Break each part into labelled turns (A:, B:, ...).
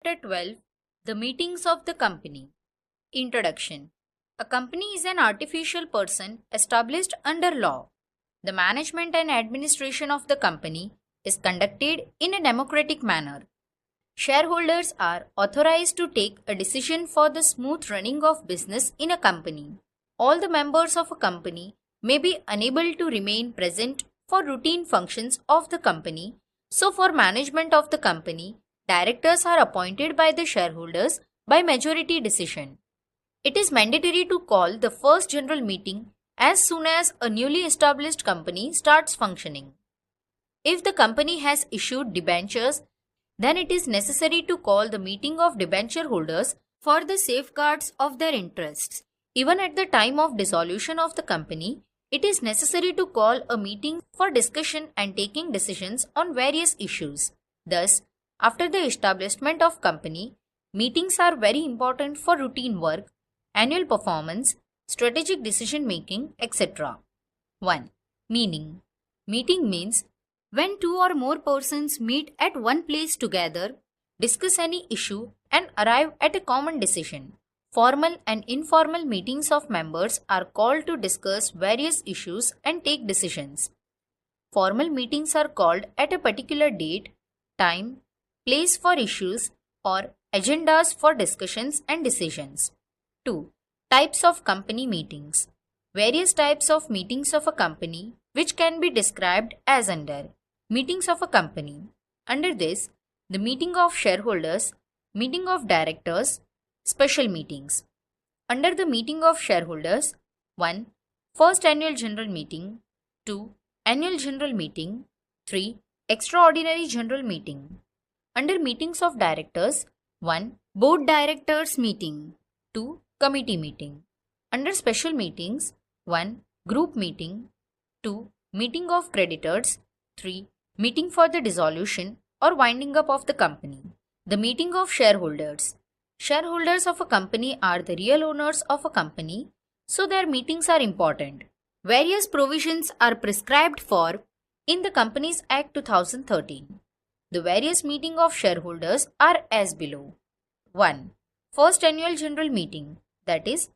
A: Chapter 12. The Meetings of the Company. Introduction. A company is an artificial person established under law. The management and administration of the company is conducted in a democratic manner. Shareholders are authorized to take a decision for the smooth running of business in a company. All the members of a company may be unable to remain present for routine functions of the company. So, for management of the company, directors are appointed by the shareholders by majority decision. It is mandatory to call the first general meeting as soon as a newly established company starts functioning. If the company has issued debentures, then it is necessary to call the meeting of debenture holders for the safeguards of their interests. Even at the time of dissolution of the company, it is necessary to call a meeting for discussion and taking decisions on various issues. Thus, after the establishment of company, meetings are very important for routine work, annual performance, strategic decision making, etc. 1. Meeting. Meeting means when two or more persons meet at one place together, discuss any issue and arrive at a common decision. Formal and informal meetings of members are called to discuss various issues and take decisions. Formal meetings are called at a particular date, time, place for issues or agendas for discussions and decisions. 2. Types of company meetings. Various types of meetings of a company which can be described as under meetings of a company. Under this, the meeting of shareholders, meeting of directors, special meetings. Under the meeting of shareholders, 1. First annual general meeting, 2. Annual general meeting, 3. Extraordinary general meeting. Under meetings of directors, 1. Board directors meeting, 2. Committee meeting. Under special meetings, 1. Group meeting, 2. Meeting of creditors, 3. Meeting for the dissolution or winding up of the company. The meeting of shareholders. Shareholders of a company are the real owners of a company, so their meetings are important. Various provisions are prescribed for in the Companies Act 2013. The various meeting of shareholders are as below. 1. First Annual General Meeting, that is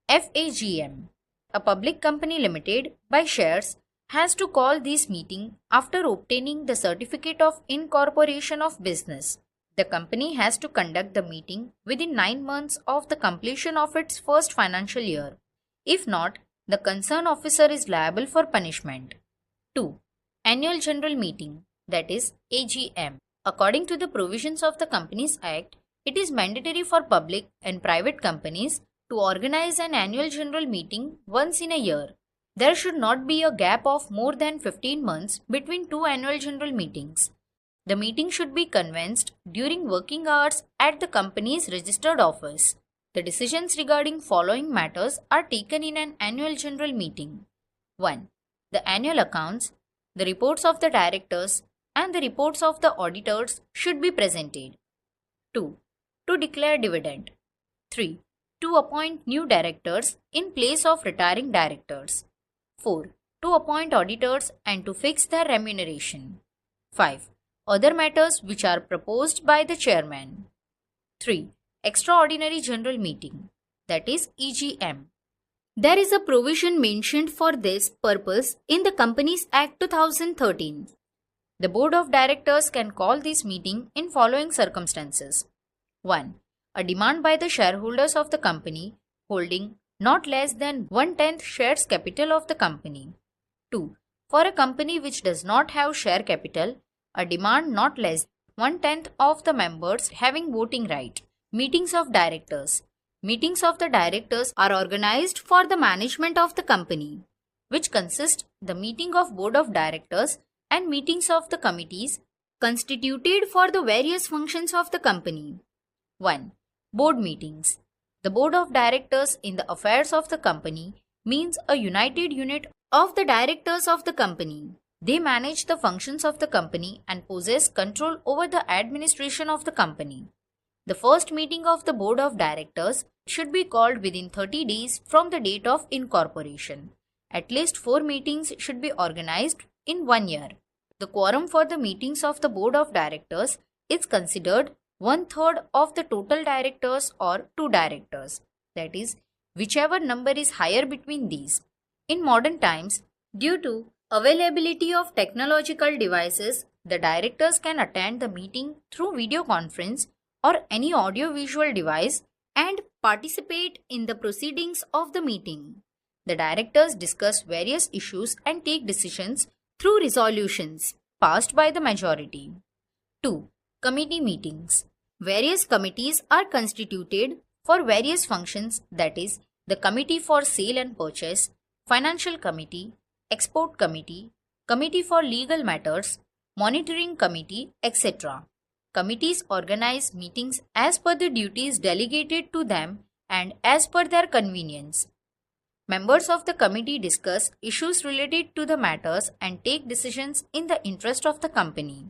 A: FAGM. A public company limited by shares has to call this meeting after obtaining the certificate of incorporation of business. The company has to conduct the meeting within 9 months of the completion of its first financial year. If not, the concerned officer is liable for punishment. 2. Annual General Meeting, that is AGM. According to the provisions of the Companies Act, it is mandatory for public and private companies to organize an annual general meeting once in a year. There should not be a gap of more than 15 months between two annual general meetings. The meeting should be convened during working hours at the company's registered office. The decisions regarding following matters are taken in an annual general meeting. 1. The annual accounts, the reports of the directors, and the reports of the auditors should be presented. 2. To declare dividend. 3. To appoint new directors in place of retiring directors. 4. To appoint auditors and to fix their remuneration. 5. Other matters which are proposed by the chairman. 3. Extraordinary General Meeting, that is EGM. There is a provision mentioned for this purpose in the Companies Act 2013. The Board of Directors can call this meeting in following circumstances. 1. A demand by the shareholders of the company holding not less than 1/10 shares capital of the company. 2. For a company which does not have share capital, a demand not less than 1/10 of the members having voting right. Meetings of directors. Meetings of the directors are organized for the management of the company, which consist the meeting of board of directors and meetings of the committees constituted for the various functions of the company. 1. Board meetings. The board of directors in the affairs of the company means a united unit of the directors of the company. They manage the functions of the company and possess control over the administration of the company. The first meeting of the Board of Directors should be called within 30 days from the date of incorporation. At least 4 meetings should be organized in 1 year. The quorum for the meetings of the Board of Directors is considered 1/3 of the total directors or 2 directors, that is, whichever number is higher between these. In modern times, due to availability of technological devices, the directors can attend the meeting through video conference or any audio-visual device and participate in the proceedings of the meeting. The directors discuss various issues and take decisions through resolutions passed by the majority. 2. Committee meetings. Various committees are constituted for various functions, that is, the Committee for Sale and Purchase, Financial Committee, Export Committee, Committee for Legal Matters, Monitoring Committee, etc. Committees organize meetings as per the duties delegated to them and as per their convenience. Members of the committee discuss issues related to the matters and take decisions in the interest of the company.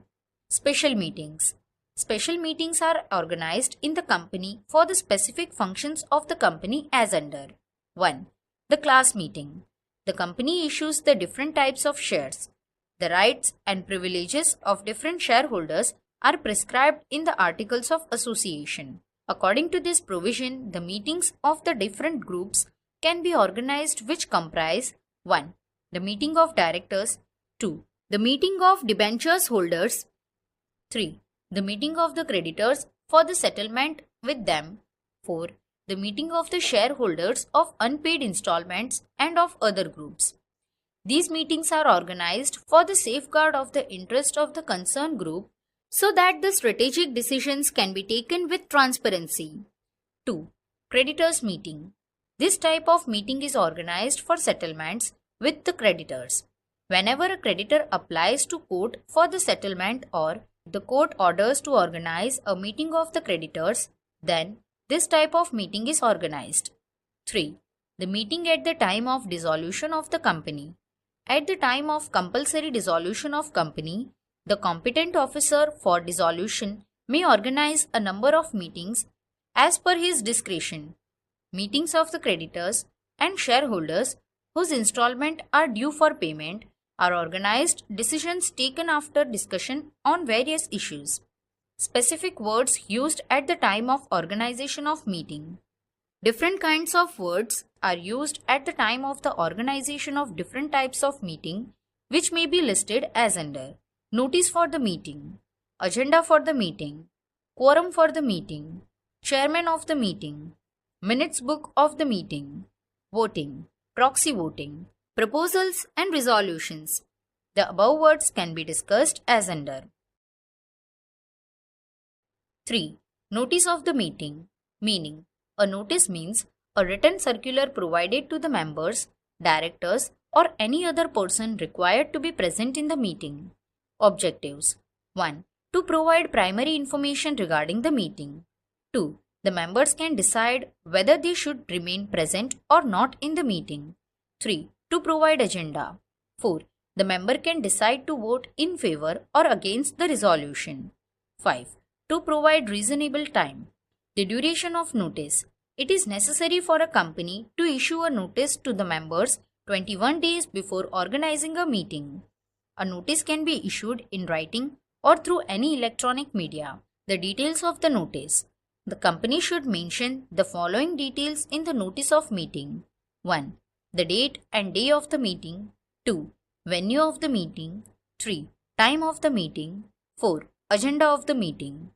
A: Special meetings. Special meetings are organized in the company for the specific functions of the company as under. 1. The class meeting. The company issues the different types of shares. The rights and privileges of different shareholders are prescribed in the Articles of Association. According to this provision, the meetings of the different groups can be organized, which comprise 1. The meeting of directors, 2. The meeting of debentures holders, 3. The meeting of the creditors for the settlement with them, 4. The meeting of the shareholders of unpaid installments and of other groups. These meetings are organized for the safeguard of the interest of the concerned group so that the strategic decisions can be taken with transparency. 2. Creditors meeting. This type of meeting is organized for settlements with the creditors. Whenever a creditor applies to court for the settlement or the court orders to organize a meeting of the creditors, then this type of meeting is organized. 3. The meeting at the time of dissolution of the company. At the time of compulsory dissolution of company, the competent officer for dissolution may organize a number of meetings as per his discretion. Meetings of the creditors and shareholders whose installment are due for payment are organized, decisions taken after discussion on various issues. Specific words used at the time of organization of meeting. Different kinds of words are used at the time of the organization of different types of meeting, which may be listed as under: notice for the meeting, agenda for the meeting, quorum for the meeting, chairman of the meeting, minutes book of the meeting, voting, proxy voting, proposals and resolutions. The above words can be discussed as under. 3. Notice of the meeting. Meaning: a notice means a written circular provided to the members, directors, or any other person required to be present in the meeting. Objectives: 1. To provide primary information regarding the meeting. 2. The members can decide whether they should remain present or not in the meeting. 3. To provide agenda. 4. The member can decide to vote in favor or against the resolution. 5. To provide reasonable time. The duration of notice. It is necessary for a company to issue a notice to the members 21 days before organizing a meeting. A notice can be issued in writing or through any electronic media. The details of the notice. The company should mention the following details in the notice of meeting. 1. The date and day of the meeting. 2. Venue of the meeting. 3. Time of the meeting. 4. Agenda of the meeting.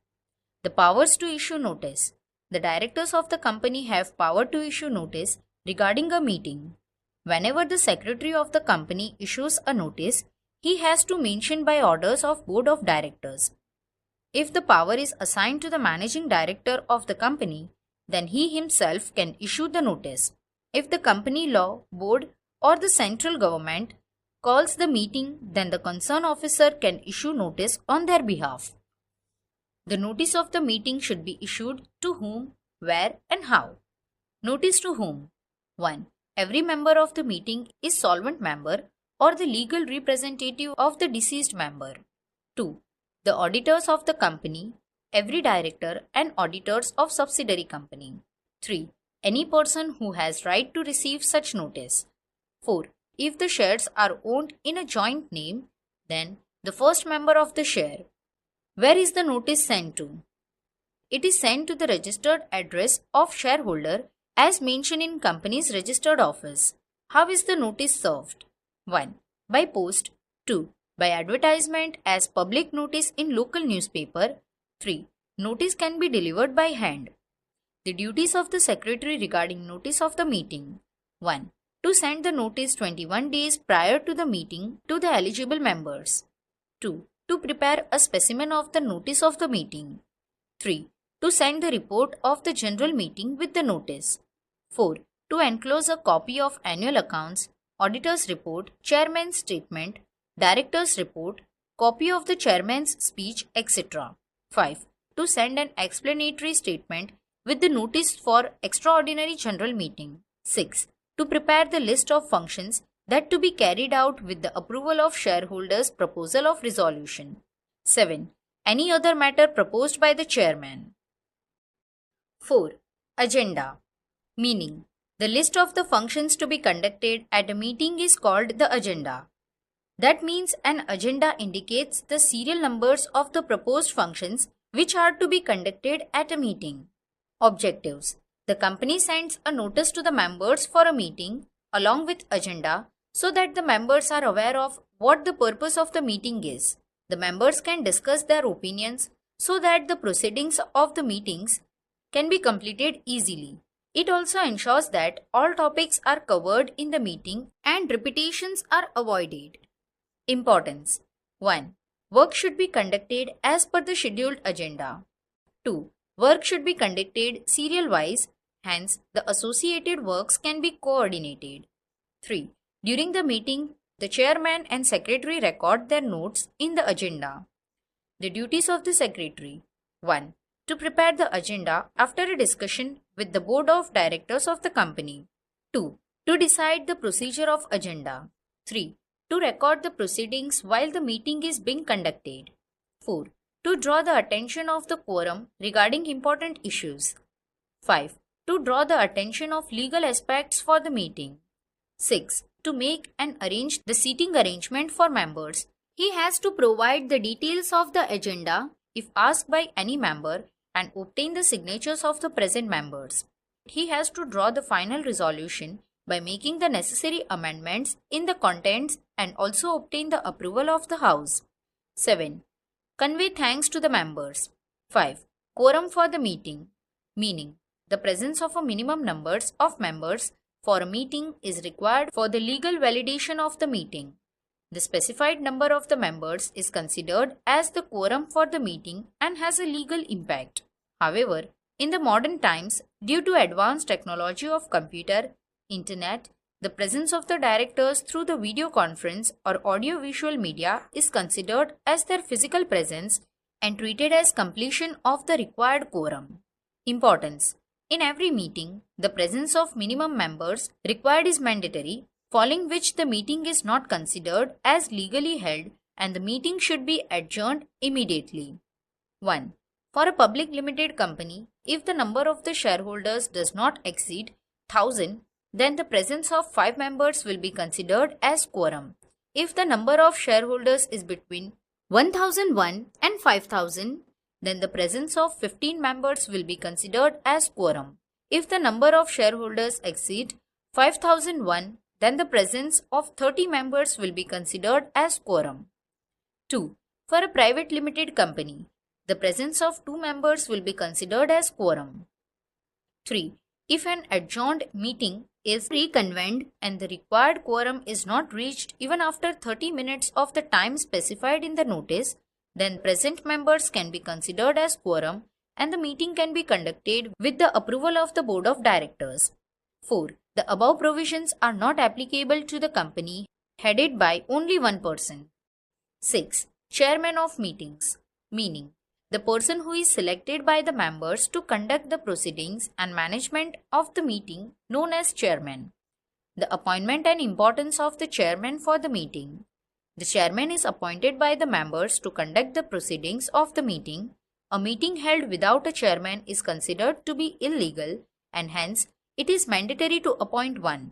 A: The powers to issue notice. The directors of the company have power to issue notice regarding a meeting. Whenever the secretary of the company issues a notice, he has to mention by orders of board of directors. If the power is assigned to the managing director of the company, then he himself can issue the notice. If the company law, board, or the central government calls the meeting, then the concerned officer can issue notice on their behalf. The notice of the meeting should be issued to whom, where, and how. Notice to whom. 1. Every member of the meeting is solvent member or the legal representative of the deceased member. 2. The auditors of the company, every director and auditors of subsidiary company. 3. Any person who has right to receive such notice. 4. If the shares are owned in a joint name, then the first member of the share. Where is the notice sent to? It is sent to the registered address of shareholder as mentioned in company's registered office. How is the notice served? 1. By post. 2. By advertisement as public notice in local newspaper. 3. Notice can be delivered by hand. The duties of the Secretary regarding notice of the meeting. 1. To send the notice 21 days prior to the meeting to the eligible members. 2. To prepare a specimen of the notice of the meeting. 3. To send the report of the general meeting with the notice. 4. To enclose a copy of annual accounts, auditor's report, chairman's statement, director's report, copy of the chairman's speech, etc. 5. To send an explanatory statement with the notice for extraordinary general meeting. 6. To prepare the list of functions that to be carried out with the approval of shareholders' proposal of resolution. 7. Any other matter proposed by the chairman. 4. Agenda. Meaning, the list of the functions to be conducted at a meeting is called the agenda. That means an agenda indicates the serial numbers of the proposed functions which are to be conducted at a meeting. Objectives. The company sends a notice to the members for a meeting along with agenda so that the members are aware of what the purpose of the meeting is. The members can discuss their opinions so that the proceedings of the meetings can be completed easily. It also ensures that all topics are covered in the meeting and repetitions are avoided. Importance. 1. Work should be conducted as per the scheduled agenda. 2. Work should be conducted serial-wise, hence the associated works can be coordinated. 3. During the meeting, the chairman and secretary record their notes in the agenda. The duties of the secretary. 1. To prepare the agenda after a discussion with the board of directors of the company. 2. To decide the procedure of agenda. 3. To record the proceedings while the meeting is being conducted. 4. To draw the attention of the quorum regarding important issues. 5. To draw the attention of legal aspects for the meeting. 6. To make and arrange the seating arrangement for members. He has to provide the details of the agenda if asked by any member and obtain the signatures of the present members. He has to draw the final resolution by making the necessary amendments in the contents and also obtain the approval of the House. 7. Convey thanks to the members. 5. Quorum for the meeting. Meaning, the presence of a minimum numbers of members for a meeting is required for the legal validation of the meeting. The specified number of the members is considered as the quorum for the meeting and has a legal impact. However, in the modern times, due to advanced technology of computer, internet, the presence of the directors through the video conference or audio-visual media is considered as their physical presence and treated as completion of the required quorum. Importance. In every meeting, the presence of minimum members required is mandatory, following which the meeting is not considered as legally held and the meeting should be adjourned immediately. 1. For a public limited company, if the number of the shareholders does not exceed 1000, then the presence of 5 members will be considered as quorum. If the number of shareholders is between 1001 and 5000, then the presence of 15 members will be considered as quorum. If the number of shareholders exceed 5001, then the presence of 30 members will be considered as quorum. 2. For a private limited company, the presence of 2 members will be considered as quorum. 3. If an adjourned meeting is reconvened and the required quorum is not reached even after 30 minutes of the time specified in the notice, then present members can be considered as quorum and the meeting can be conducted with the approval of the board of directors. 4. The above provisions are not applicable to the company headed by only one person. 6. Chairman of meetings. Meaning, the person who is selected by the members to conduct the proceedings and management of the meeting known as chairman. The appointment and importance of the chairman for the meeting. The chairman is appointed by the members to conduct the proceedings of the meeting. A meeting held without a chairman is considered to be illegal and hence it is mandatory to appoint one.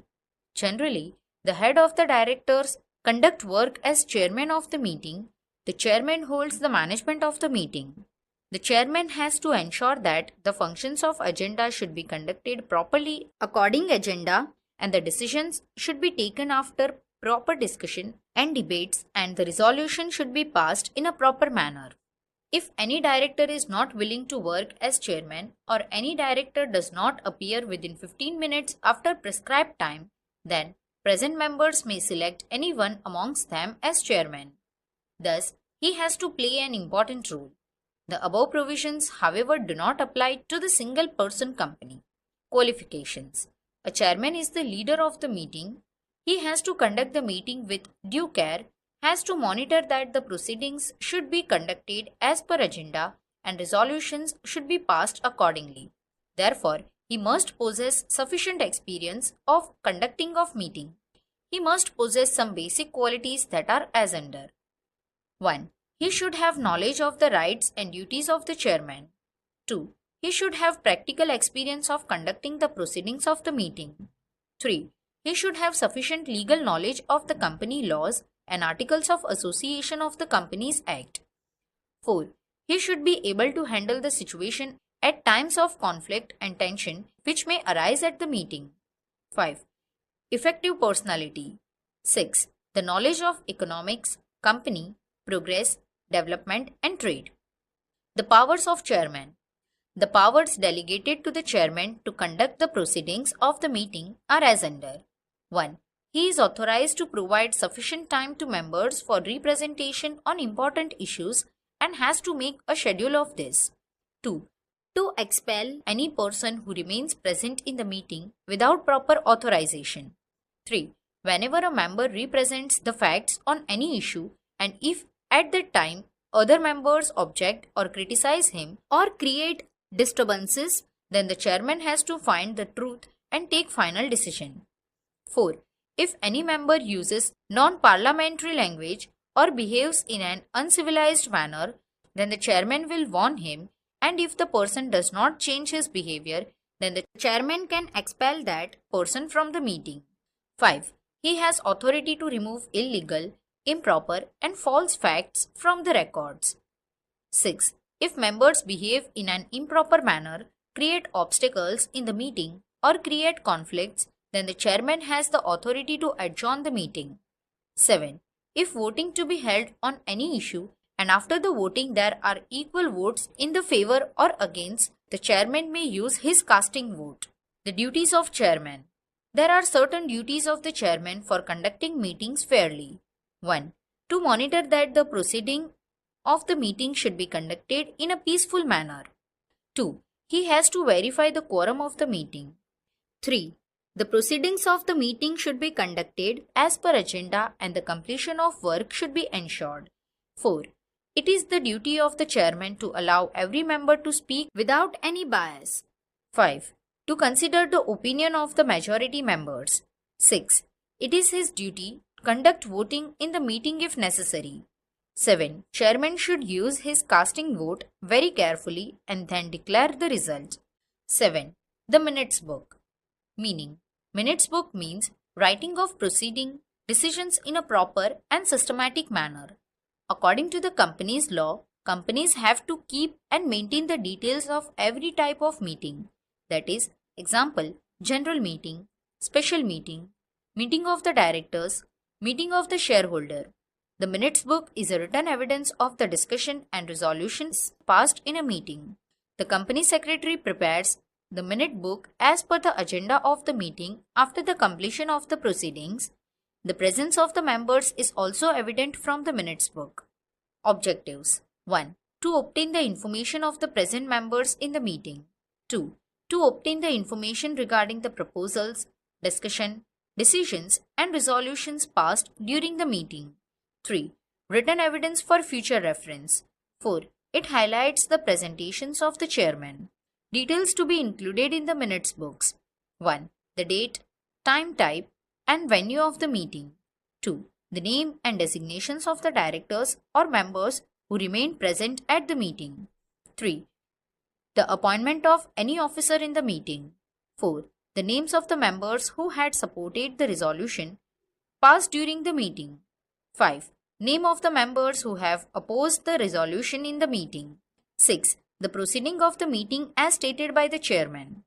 A: Generally, the head of the directors conduct work as chairman of the meeting. The chairman holds the management of the meeting. The chairman has to ensure that the functions of agenda should be conducted properly according agenda and the decisions should be taken after proper discussion and debates and the resolution should be passed in a proper manner. If any director is not willing to work as chairman or any director does not appear within 15 minutes after prescribed time, then present members may select anyone amongst them as chairman. Thus, he has to play an important role. The above provisions, however, do not apply to the single person company. Qualifications. A chairman is the leader of the meeting. He has to conduct the meeting with due care, has to monitor that the proceedings should be conducted as per agenda and resolutions should be passed accordingly. Therefore, he must possess sufficient experience of conducting of meeting. He must possess some basic qualities that are as under. 1. He should have knowledge of the rights and duties of the chairman. 2. He should have practical experience of conducting the proceedings of the meeting. 3. He should have sufficient legal knowledge of the company laws and articles of association of the Companies Act. 4. He should be able to handle the situation at times of conflict and tension which may arise at the meeting. 5. Effective personality. 6. The knowledge of economics, company, progress, development and trade. The powers of chairman. The powers delegated to the chairman to conduct the proceedings of the meeting are as under. 1. He is authorized to provide sufficient time to members for representation on important issues and has to make a schedule of this. 2. To expel any person who remains present in the meeting without proper authorization. 3. Whenever a member represents the facts on any issue and if at that time other members object or criticize him or create disturbances, then the chairman has to find the truth and take final decision. 4. If any member uses non-parliamentary language or behaves in an uncivilized manner, then the chairman will warn him, and if the person does not change his behavior, then the chairman can expel that person from the meeting. 5. He has authority to remove illegal, improper and false facts from the records. 6. If members behave in an improper manner, create obstacles in the meeting or create conflicts, then the chairman has the authority to adjourn the meeting. 7. If voting to be held on any issue and after the voting there are equal votes in the favor or against, the chairman may use his casting vote. The duties of chairman. There are certain duties of the chairman for conducting meetings fairly. 1. To monitor that the proceeding of the meeting should be conducted in a peaceful manner. 2. He has to verify the quorum of the meeting. 3. The proceedings of the meeting should be conducted as per agenda and the completion of work should be ensured. 4. It is the duty of the chairman to allow every member to speak without any bias. 5. To consider the opinion of the majority members. 6. It is his duty to conduct voting in the meeting if necessary. 7. Chairman should use his casting vote very carefully and then declare the result. 7. The minutes book. Meaning, minutes book means writing of proceeding decisions in a proper and systematic manner. According to the company's law, companies have to keep and maintain the details of every type of meeting. That is, example, general meeting, special meeting, meeting of the directors, meeting of the shareholder. The minutes book is a written evidence of the discussion and resolutions passed in a meeting. The company secretary prepares the minute book as per the agenda of the meeting after the completion of the proceedings. The presence of the members is also evident from the minutes book. Objectives. 1. To obtain the information of the present members in the meeting. 2. To obtain the information regarding the proposals, discussion, decisions and resolutions passed during the meeting. 3. Written evidence for future reference. 4. It highlights the presentations of the chairman. Details to be included in the minutes books. 1. The date, time type and venue of the meeting. 2. The name and designations of the directors or members who remain present at the meeting. 3. The appointment of any officer in the meeting. 4. The names of the members who had supported the resolution passed during the meeting. 5. Name of the members who have opposed the resolution in the meeting. 6. The proceeding of the meeting as stated by the chairman.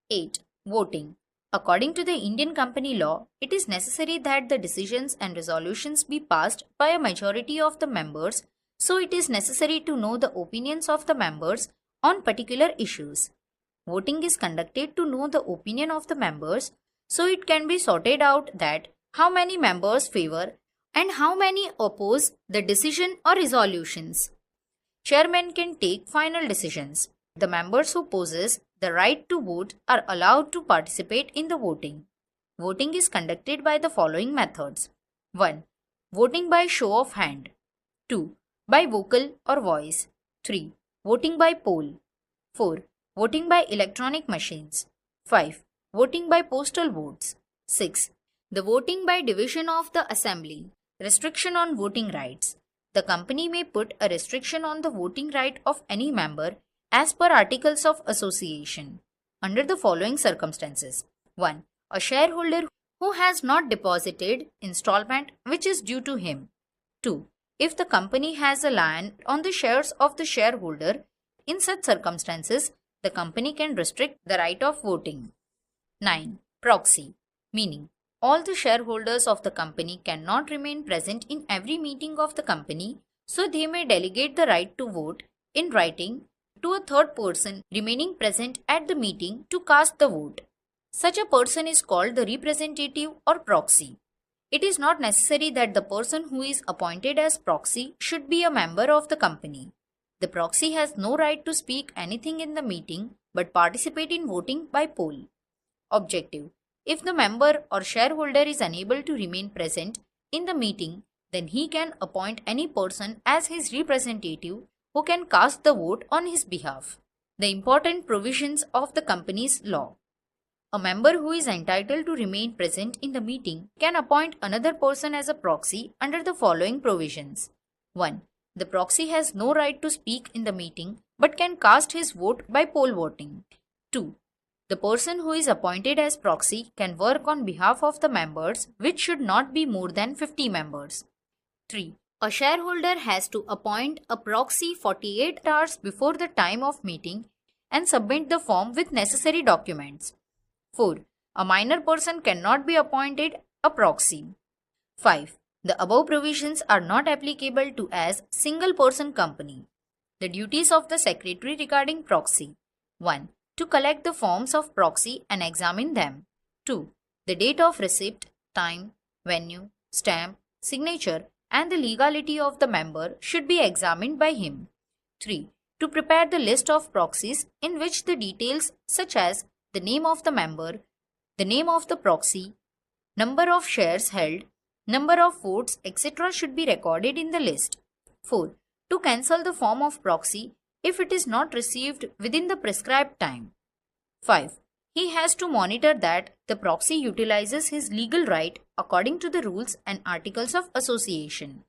A: 8. Voting. According to the Indian Company Law, it is necessary that the decisions and resolutions be passed by a majority of the members, so it is necessary to know the opinions of the members on particular issues. Voting is conducted to know the opinion of the members, so it can be sorted out that how many members favor and how many oppose the decision or resolutions. Chairman can take final decisions. The members who possess the right to vote are allowed to participate in the voting. Voting is conducted by the following methods. 1. Voting by show of hand. 2. By vocal or voice. 3. Voting by poll. 4. Voting by electronic machines. 5. Voting by postal votes. 6. The voting by division of the assembly. Restriction on voting rights. The company may put a restriction on the voting right of any member as per Articles of Association under the following circumstances. 1. A shareholder who has not deposited installment which is due to him. 2. If the company has a land on the shares of the shareholder, in such circumstances, the company can restrict the right of voting. 9. Proxy, meaning all the shareholders of the company cannot remain present in every meeting of the company, so they may delegate the right to vote in writing to a third person remaining present at the meeting to cast the vote. Such a person is called the representative or proxy. It is not necessary that the person who is appointed as proxy should be a member of the company. The proxy has no right to speak anything in the meeting but participate in voting by poll. Objective. If the member or shareholder is unable to remain present in the meeting, then he can appoint any person as his representative who can cast the vote on his behalf. The important provisions of the company's law. A member who is entitled to remain present in the meeting can appoint another person as a proxy under the following provisions. 1. The proxy has no right to speak in the meeting but can cast his vote by poll voting. 2. The person who is appointed as proxy can work on behalf of the members, which should not be more than 50 members. 3. A shareholder has to appoint a proxy 48 hours before the time of meeting and submit the form with necessary documents. 4. A minor person cannot be appointed a proxy. 5. The above provisions are not applicable to as single person company. The duties of the secretary regarding proxy. 1. To collect the forms of proxy and examine them. 2. The date of receipt, time, venue, stamp, signature and the legality of the member should be examined by him. 3. To prepare the list of proxies in which the details such as the name of the member, the name of the proxy, number of shares held, number of votes, etc. should be recorded in the list. 4. To cancel the form of proxy if it is not received within the prescribed time. 5. He has to monitor that the proxy utilizes his legal right according to the rules and articles of association.